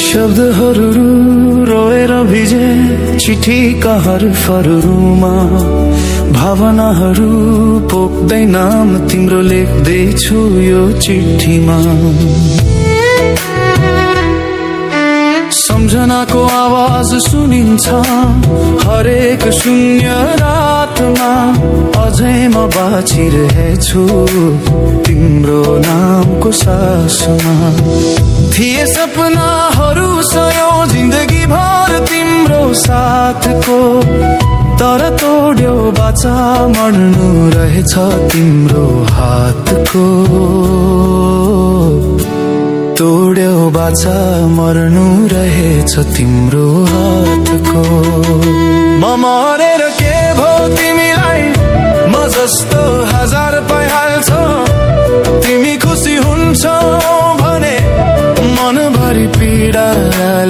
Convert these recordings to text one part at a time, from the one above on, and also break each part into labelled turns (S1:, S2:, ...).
S1: शब्दहरू रोएर भिजे चिठीका हरफहरूमा भावनाहरू पोख्दै नाम तिम्रो लेख्दैछु यो चिठीमा सम्झनाको आवाज सुनिन्छ हरेक शून्य रातमा अझै म बाँचिरहेछु तिम्रो नामको सासमा थिए सपनाहरू सयौं जिन्दगी भर तिम्रो साथको तर तोड्यो बाचा मर्नु रहेछ तिम्रो हातको तोड्यो बाचा मर्नु रहेछ तिम्रो हातको म मरेर के भो तिमीलाई म जस्तो हजार पाइहाल्छौ तिमी खुसी हुन्छौ भने मनभरि पीडा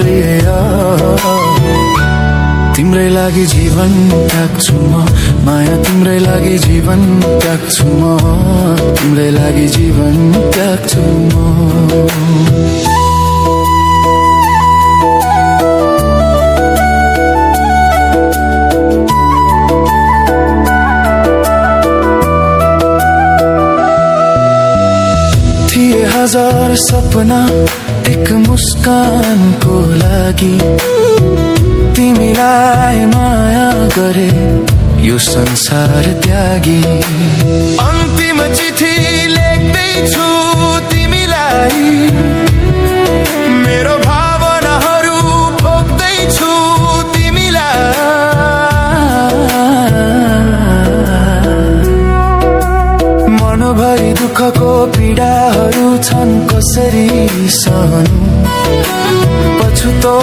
S1: लिएर तिम्रै लागि जीवन त्याग्छु म माया तिम्रै लागि जीवन त्याग्छु म तिम्रै लागि जीवन त्याग्छु म थिए हजार सपना एक मुस्कानको लागि तिमीलाई माया गरे यो संसार त्यागी अन्तिम चिठी लेख्दैछु तिमीलाई मेरो भावनाहरू पोख्दैछु तिमीलाई मनभरि दुःखको पीडाहरू छन् कसरी सहनु पछुतो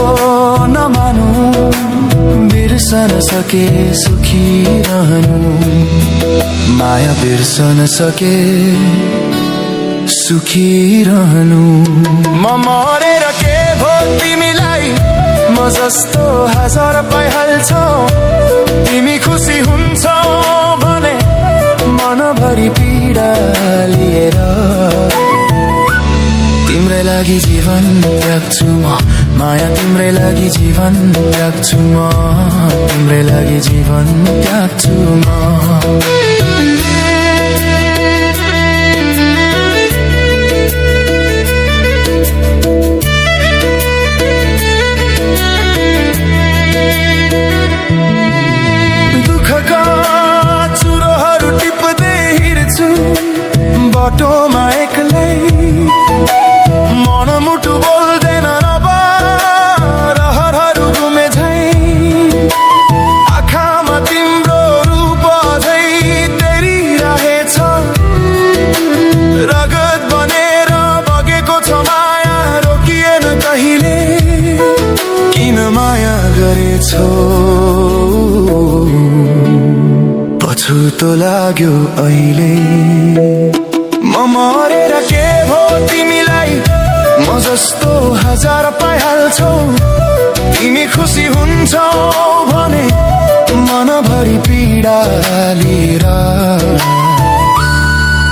S1: नमानु बिर्सन सके सुखी रहनु माया बिर्सन सके सुखी रहनु म मरेर के भो तिमीलाई म जस्तो हजार पाइहाल्छौ तिमी खुसी हुन्छौ भने मनभरि पीडा लिएर तिम्रै लागि जीवन त्याग्छु म माया तिम्रै लागि जीवन त्याग्छु म तिम्रै लागि जीवन त्याग्छु म दुःखका चुरोहरू टिप्दै हिँड्छु बाटोमा एक्लै मनमुटु बोल्दैन अब रहरहरू घुमे झै आँखामा तिम्रो रूप झै तेरिरहेछ रगत बनेर बगेको छ माया रोकिएन कहिले किन माया गरेछौ पछुतो लाग्यो अहिले म मरेर के भो तिमीलाई म जस्तो हजार पाइहाल्छौ तिमी खुसी हुन्छौ भने मनभरि पीडा लिएर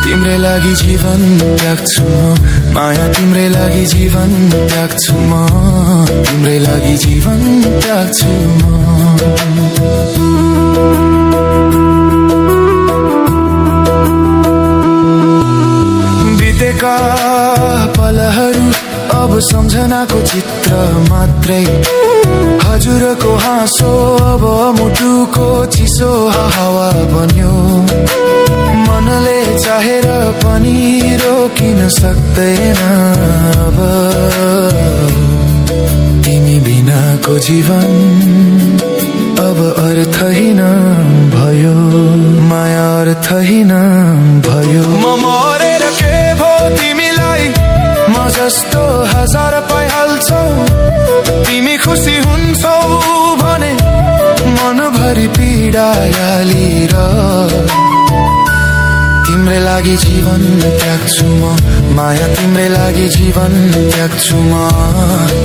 S1: तिम्रै लागि जीवन त्याग्छु म माया तिम्रै लागि जीवन त्याग्छु म तिम्रै लागि जीवन त्याग्छु म बितेका पलहरू अब सम्झनाको चित्र मात्रै हजुरको हाँसो अब मुटुको चिसो हावा बन्यो मनले चाहेर पनि रोकिन सक्दैन अब तिमी बिनाको जीवन अब अर्थहीन भयो माया अर्थहीन भयो म मरेर के भो तिमीलाई म जस्तो हजार पाइहाल्छौ तिमी खुसी हुन्छौ भने मनभरि पीडा लिएर तिम्रै लागि जीवन त्याग्छु म माया तिम्रै लागि जीवन त्याग्छु म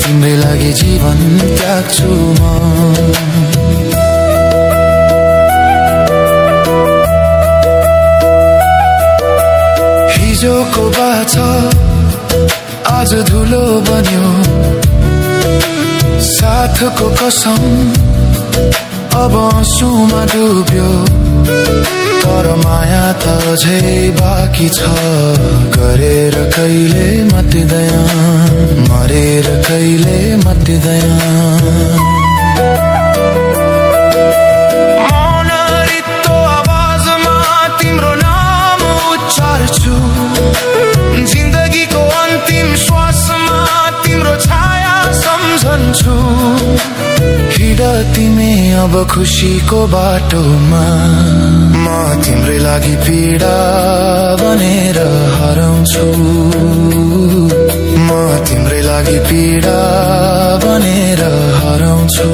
S1: तिम्रै लागि जीवन त्याग्छु म हिजोको बाछा आज धुलो बन्यो साथको कसम अब आँसुमा डुब्यो तर माया त अझै बाँकी छ गरेर कहिले मतिँदैन मरेर कहिले मतिँदैन मौन रित्तो आवाजमा तिम्रो नाम उच्चार्छु जिन्दगीको अन्तिम श्वासमा तिम्रो छाया सम्झन्छु हिँड तिमी अब खुशीको बाटोमा म तिम्रै लागि पीडा बनेर हराउँछु म तिम्रै लागि पीडा बनेर हराउँछु